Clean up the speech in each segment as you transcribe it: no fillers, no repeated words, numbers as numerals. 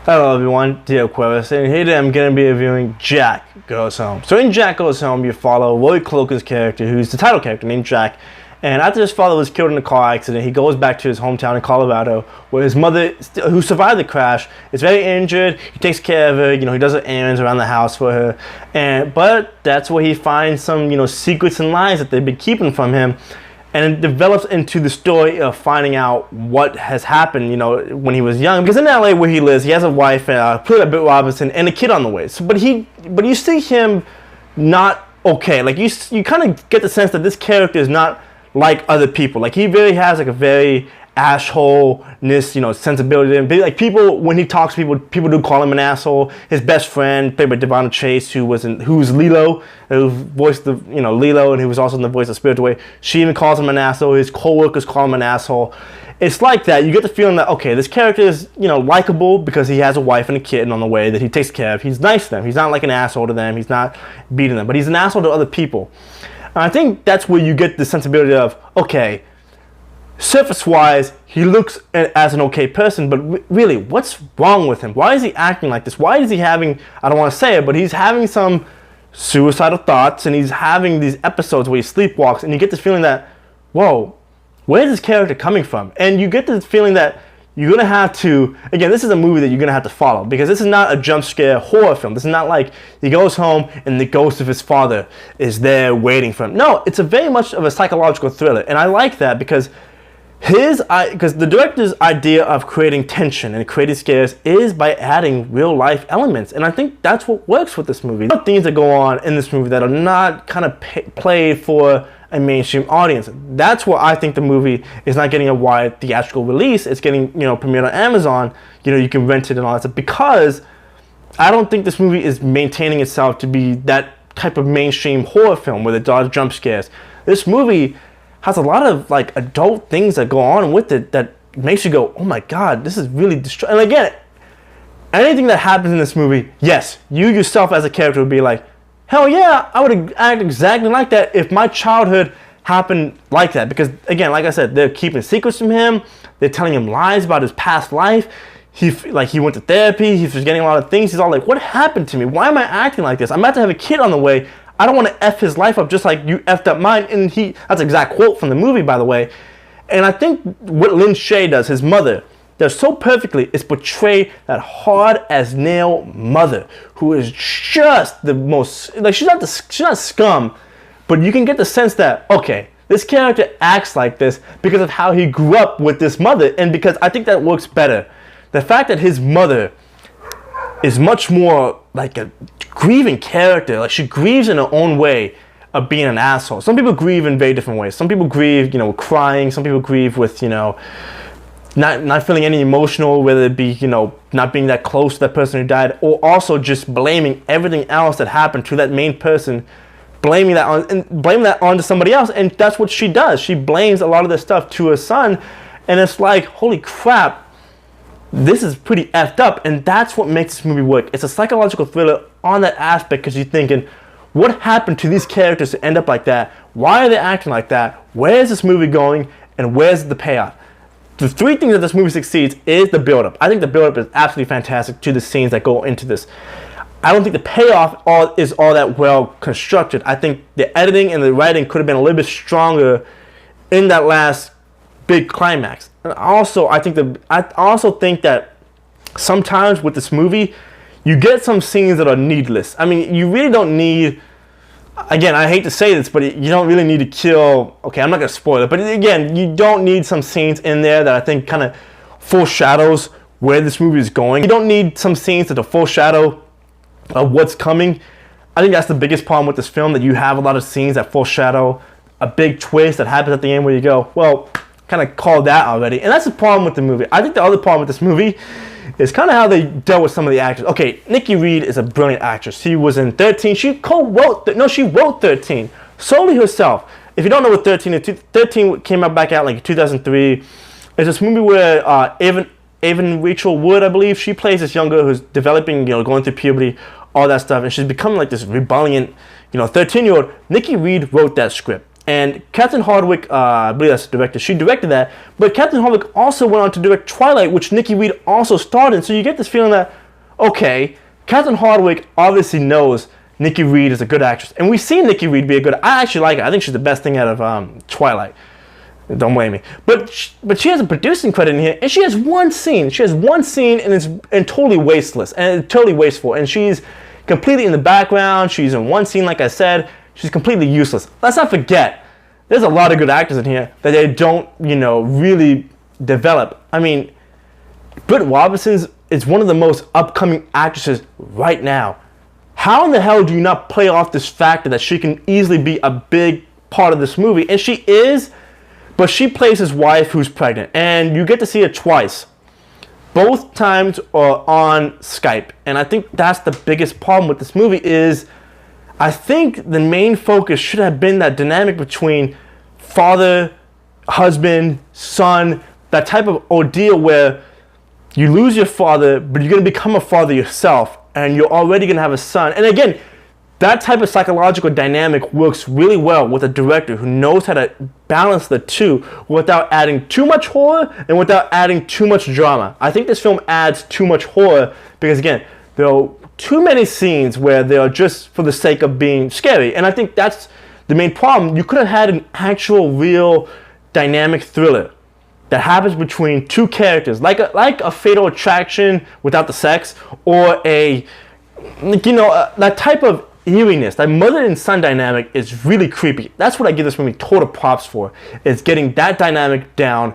Hello everyone, Daveigh Chase, and here today I'm going to be reviewing Jack Goes Home. So in Jack Goes Home, you follow Roby Culkin's character, who's the title character named Jack, and after his father was killed in a car accident, he goes back to his hometown in Colorado, where his mother, who survived the crash, is very injured. He takes care of her, he does her errands around the house for her, but that's where he finds some, secrets and lies that they've been keeping from him. And it develops into the story of finding out what has happened, when he was young. Because in LA where he lives, he has a wife, played by Britt Robertson, and a kid on the way. So, but you see him not okay. Like you kind of get the sense that this character is not like other people. Like he really has like a very asshole-ness, sensibility. And like people, when he talks to people do call him an asshole. His best friend, played by Daveigh Chase, who's Lilo, who voiced the Lilo, and who was also in the voice of Spirited Away. She even calls him an asshole. His co-workers call him an asshole. It's like that. You get the feeling that okay, this character is likable because he has a wife and a kid on the way that he takes care of. He's nice to them. He's not like an asshole to them. He's not beating them, but he's an asshole to other people. And I think that's where you get the sensibility of okay. Surface-wise, he looks as an okay person, but really, what's wrong with him? Why is he acting like this? Why is he having, I don't want to say it, but he's having some suicidal thoughts, and he's having these episodes where he sleepwalks, and you get this feeling that, whoa, where's this character coming from? And you get this feeling that you're going to have to, again, this is a movie that you're going to have to follow, because this is not a jump scare horror film. This is not like he goes home and the ghost of his father is there waiting for him. No, it's a very much of a psychological thriller, and I like that because the director's idea of creating tension and creating scares is by adding real life elements, and I think that's what works with this movie. There are things that go on in this movie that are not kind of played for a mainstream audience. That's where I think the movie is not getting a wide theatrical release. It's getting premiered on Amazon. You can rent it and all that stuff, because I don't think this movie is maintaining itself to be that type of mainstream horror film where there are jump scares. This movie has a lot of like adult things that go on with it that makes you go, oh my god, this is really destroying. And again, anything that happens in this movie, yes, you yourself as a character would be like, hell yeah, I would act exactly like that if my childhood happened like that. Because again, like I said, they're keeping secrets from him. They're telling him lies about his past life. He went to therapy. He's forgetting a lot of things. He's all like, what happened to me? Why am I acting like this? I'm about to have a kid on the way. I don't want to F his life up just like you F'd up mine. And that's an exact quote from the movie, by the way. And I think what Lin Shaye does, his mother, does so perfectly is portray that hard-as-nail mother who is just the most, like she's not scum, but you can get the sense that, okay, this character acts like this because of how he grew up with this mother, and because I think that works better. The fact that his mother is much more like a grieving character. Like she grieves in her own way of being an asshole. Some people grieve in very different ways. Some people grieve, crying. Some people grieve with, not feeling any emotional, whether it be, not being that close to that person who died, or also just blaming everything else that happened to that main person, blaming that onto somebody else. And that's what she does. She blames a lot of this stuff to her son, and it's like, holy crap, this is pretty effed up, and that's what makes this movie work. It's a psychological thriller on that aspect, because you're thinking, what happened to these characters to end up like that? Why are they acting like that? Where's this movie going, and where's the payoff? The three things that this movie succeeds is the build-up. I think the build-up is absolutely fantastic to the scenes that go into this. I don't think the payoff is all that well constructed. I think the editing and the writing could have been a little bit stronger in that last big climax. And also, I also think that sometimes with this movie, you get some scenes that are needless. I mean, you really don't need, again, I hate to say this, but you don't really need to kill, okay, I'm not going to spoil it, but again, you don't need some scenes in there that I think kind of foreshadows where this movie is going. You don't need some scenes that foreshadow of what's coming. I think that's the biggest problem with this film, that you have a lot of scenes that foreshadow a big twist that happens at the end where you go, well, kind of called that already. And that's the problem with the movie. I think the other problem with this movie is kind of how they dealt with some of the actors. Okay, Nikki Reed is a brilliant actress. She was in 13. She wrote 13 solely herself. If you don't know what 13 is, 13 came out back out like 2003. It's this movie where Evan Rachel Wood, I believe, she plays this young girl who's developing, going through puberty, all that stuff, and she's becoming like this rebellion, 13-year-old. Nikki Reed wrote that script. And Catherine Hardwicke, I believe that's the director, she directed that. But Catherine Hardwicke also went on to direct Twilight, which Nikki Reed also starred in. So you get this feeling that, okay, Catherine Hardwicke obviously knows Nikki Reed is a good actress. And we've seen Nikki Reed be a good, I actually like her. I think she's the best thing out of Twilight. Don't blame me. But she has a producing credit in here, and she has one scene. She has one scene, and it's totally wasteless, and totally wasteful. And she's completely in the background. She's in one scene, like I said. She's completely useless. Let's not forget, there's a lot of good actors in here that they don't, really develop. I mean, Britt Robertson is one of the most upcoming actresses right now. How in the hell do you not play off this factor that she can easily be a big part of this movie? And she is. But she plays his wife who's pregnant, and you get to see her twice. Both times are on Skype, and I think that's the biggest problem with this movie is I think the main focus should have been that dynamic between father, husband, son, that type of ordeal where you lose your father, but you're going to become a father yourself, and you're already going to have a son. And again, that type of psychological dynamic works really well with a director who knows how to balance the two without adding too much horror and without adding too much drama. I think this film adds too much horror because, again, there are too many scenes where they are just for the sake of being scary. And I think that's the main problem. You could have had an actual, real, dynamic thriller that happens between two characters, like a Fatal Attraction without the sex, or that type of eeriness. That mother and son dynamic is really creepy. That's what I give this movie total props for. Is getting that dynamic down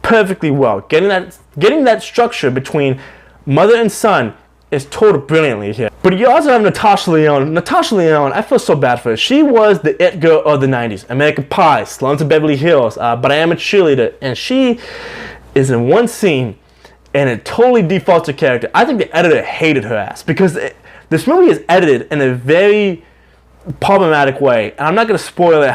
perfectly well. Getting that structure between mother and son is told brilliantly here. But you also have Natasha Lyonne. Natasha Lyonne, I feel so bad for her. She was the it girl of the 90s. American Pie, Slums of Beverly Hills, But I Am a Cheerleader. And she is in one scene and it totally defaults her character. I think the editor hated her ass because this movie is edited in a very problematic way. And I'm not going to spoil it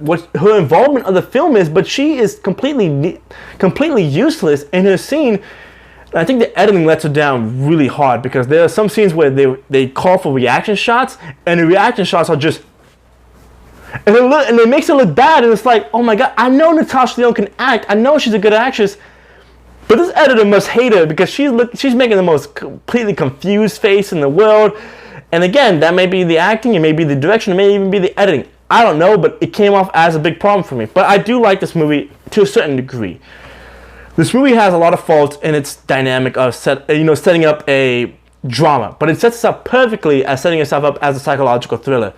what her involvement of the film is, but she is completely useless in her scene. And I think the editing lets her down really hard because there are some scenes where they call for reaction shots, and the reaction shots are just, and it makes it look bad, and it's like, oh my god, I know Natasha Lyonne can act, I know she's a good actress, but this editor must hate her because she's making the most completely confused face in the world. And again, that may be the acting, it may be the direction, it may even be the editing. I don't know, but it came off as a big problem for me. But I do like this movie to a certain degree. This movie has a lot of faults in its dynamic of setting up a drama, but it sets itself perfectly as setting itself up as a psychological thriller.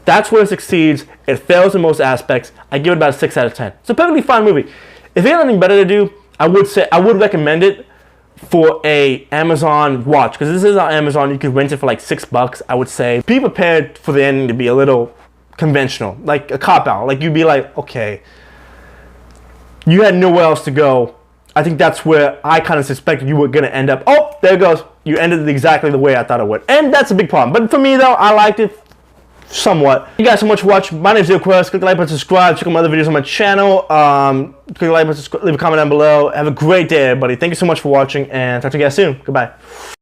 That's where it succeeds. It fails in most aspects. I give it about a 6 out of 10. It's a perfectly fine movie. If you have anything better to do, I would recommend it for a Amazon watch, because this is on Amazon. You could rent it for like $6. I would say be prepared for the ending to be a little conventional, like a cop-out. Like you'd be like, okay, you had nowhere else to go. I think that's where I kind of suspected you were going to end up. Oh, there it goes. You ended it exactly the way I thought it would. And that's a big problem. But for me, though, I liked it somewhat. Thank you guys so much for watching. My name is Daveigh Chase. Click the like button, subscribe. Check out my other videos on my channel. Click the like button, leave a comment down below. Have a great day, everybody. Thank you so much for watching, and talk to you guys soon. Goodbye.